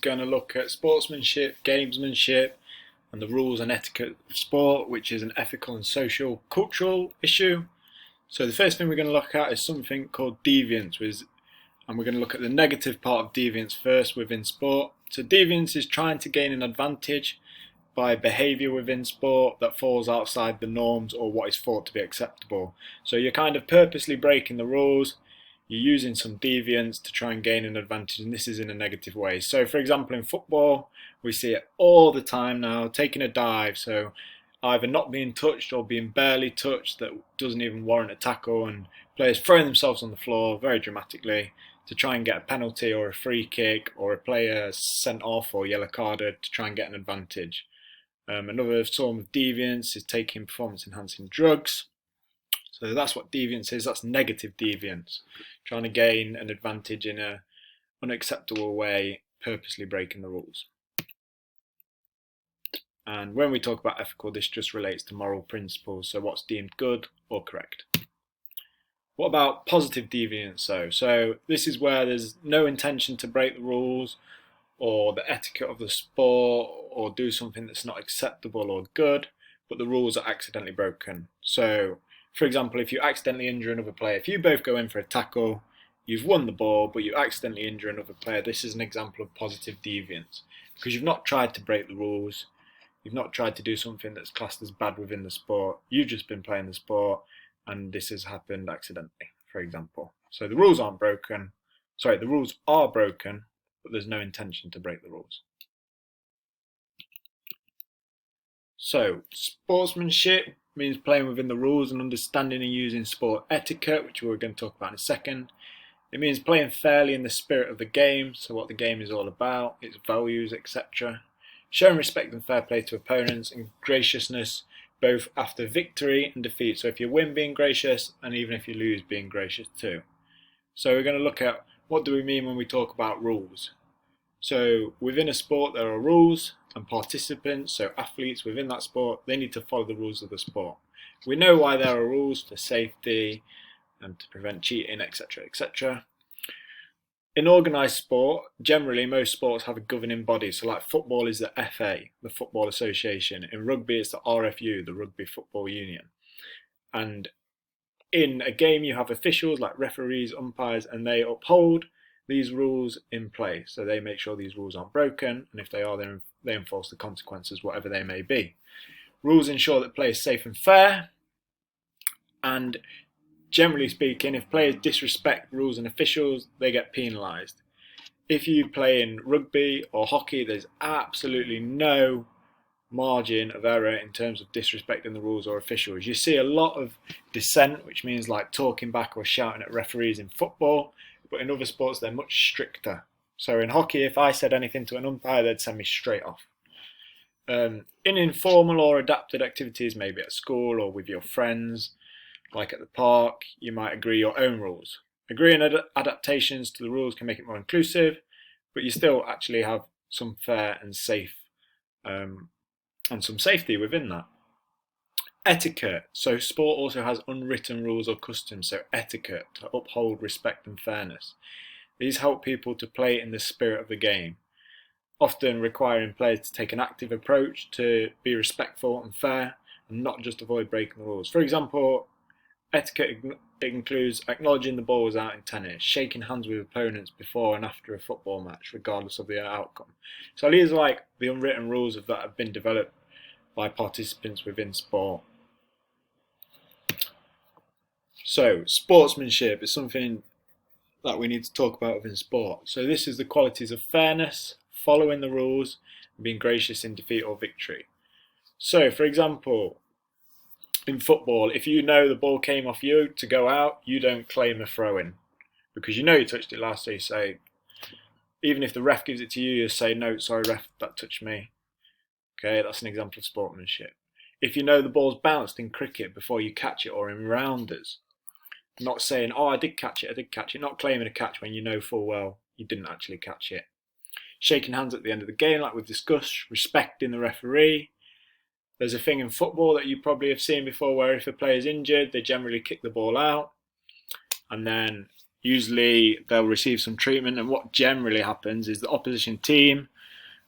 going to look at sportsmanship, gamesmanship, and the rules and etiquette of sport, which is an ethical and social cultural issue. So the first thing we're going to look at is something called deviance, and we're going to look at the negative part of deviance first within sport. So deviance is trying to gain an advantage by behaviour within sport that falls outside the norms or what is thought to be acceptable. So you're kind of purposely breaking the rules, you're using some deviance to try and gain an advantage, and this is in a negative way. So for example, in football, we see it all the time now, taking a dive, so either not being touched or being barely touched that doesn't even warrant a tackle, and players throwing themselves on the floor very dramatically to try and get a penalty or a free kick, or a player sent off or yellow carded to try and get an advantage. Another form of deviance is taking performance enhancing drugs. So that's what deviance is, that's negative deviance. Trying to gain an advantage in an unacceptable way, purposely breaking the rules. And when we talk about ethical, this just relates to moral principles, so what's deemed good or correct. What about positive deviance though? So this is where there's no intention to break the rules or the etiquette of the sport or do something that's not acceptable or good, but the rules are accidentally broken. So for example, if you accidentally injure another player, if you both go in for a tackle, you've won the ball, but you accidentally injure another player, this is an example of positive deviance, because you've not tried to break the rules, you've not tried to do something that's classed as bad within the sport, you've just been playing the sport, and this has happened accidentally, for example. So the rules aren't broken, the rules are broken, but there's no intention to break the rules. So sportsmanship means playing within the rules and understanding and using sport etiquette, which we're going to talk about in a second. It means playing fairly in the spirit of the game, so what the game is all about, its values, etc. Showing respect and fair play to opponents, and graciousness both after victory and defeat. So if you win, being gracious, and even if you lose, being gracious too. So we're going to look at what do we mean when we talk about rules. So within a sport there are rules, and participants, so athletes within that sport, they need to follow the rules of the sport. We know why there are rules: for safety and to prevent cheating, etc, etc. In organised sport, generally most sports have a governing body, so like football is the FA, the Football Association. In rugby it's the RFU, the Rugby Football Union. And in a game you have officials like referees, umpires, and they uphold these rules in play. So they make sure these rules aren't broken, and if they are, then they enforce the consequences, whatever they may be. Rules ensure that play is safe and fair, and generally speaking, if players disrespect rules and officials, they get penalised. If you play in rugby or hockey, there's absolutely no margin of error in terms of disrespecting the rules or officials. You see a lot of dissent, which means like talking back or shouting at referees in football, but in other sports they're much stricter. So in hockey, if I said anything to an umpire, they'd send me straight off. In informal or adapted activities, maybe at school or with your friends, like at the park, you might agree your own rules. Agreeing adaptations to the rules can make it more inclusive, but you still actually have some fair and safe and some safety within that. Etiquette. So sport also has unwritten rules or customs, so etiquette, to uphold respect and fairness. These help people to play in the spirit of the game, often requiring players to take an active approach to be respectful and fair and not just avoid breaking the rules. For example, etiquette includes acknowledging the ball was out in tennis, shaking hands with opponents before and after a football match, regardless of the outcome. So these are like the unwritten rules that have been developed by participants within sport. So sportsmanship is something that we need to talk about within sport. So this is the qualities of fairness, following the rules, and being gracious in defeat or victory. So for example, in football, if you know the ball came off you to go out, you don't claim a throw-in because you know you touched it last, so you say, even if the ref gives it to you, you say, no, sorry ref, that touched me. Okay, that's an example of sportsmanship. If you know the ball's bounced in cricket before you catch it, or in rounders, not saying, oh, I did catch it, not claiming a catch when you know full well you didn't actually catch it. Shaking hands at the end of the game, like we've discussed, respecting the referee. There's a thing in football that you probably have seen before where if a player's injured, they generally kick the ball out. And then Usually they'll receive some treatment, and what generally happens is the opposition team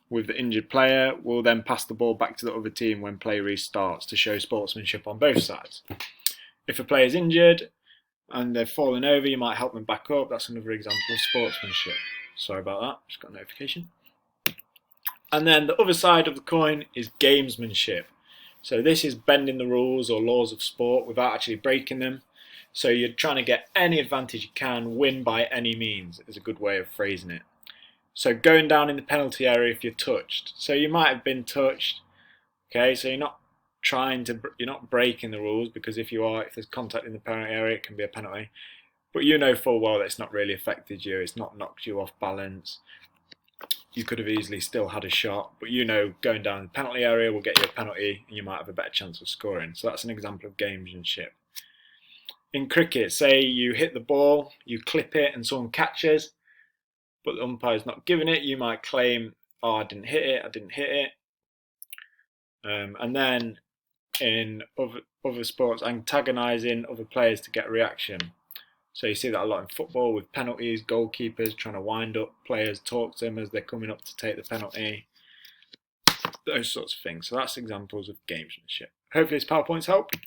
with the injured player will then pass the ball back to the other team when play restarts to show sportsmanship on both sides. If a player is injured and they're falling over, you might help them back up. That's another example of sportsmanship. Sorry about that, just got a notification. And then the other side of the coin is gamesmanship. So this is bending the rules or laws of sport without actually breaking them. So you're trying to get any advantage you can, win by any means, is a good way of phrasing it. So going down in the penalty area if you're touched. So you might have been touched, okay, so you're not breaking the rules, because if there's contact in the penalty area, it can be a penalty. But you know full well that it's not really affected you, it's not knocked you off balance. You could have easily still had a shot, but you know going down the penalty area will get you a penalty and you might have a better chance of scoring. So that's an example of gamesmanship. In cricket, say you hit the ball, you clip it and someone catches, but the umpire's not giving it, you might claim, oh, I didn't hit it. And then in other sports, antagonising other players to get a reaction. So you see that a lot in football with penalties, goalkeepers trying to wind up players, talk to them as they're coming up to take the penalty, those sorts of things. So that's examples of gamesmanship. Hopefully this PowerPoint's helped.